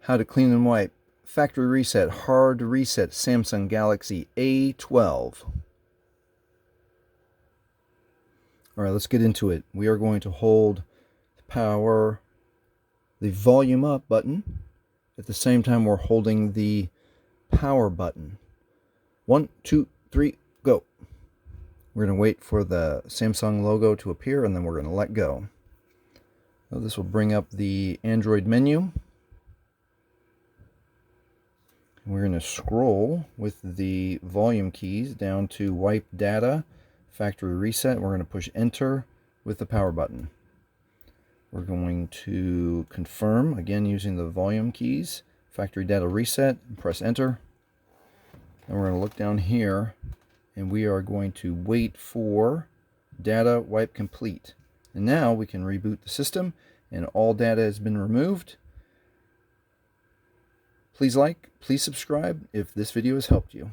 How to clean and wipe factory reset, hard reset Samsung Galaxy A12. Alright, let's get into it. We are going to hold the volume up button. At the same time, we're holding the power button. 1, 2, 3, go. We're going to wait for the Samsung logo to appear, and then we're going to let go. So this will bring up the Android menu. We're going to scroll with the volume keys down to wipe data, factory reset. We're going to push enter with the power button. We're going to confirm, again using the volume keys, factory data reset, press enter. And we're going to look down here, and we are going to wait for data wipe complete. And now we can reboot the system, and all data has been removed. Please like, please subscribe if this video has helped you.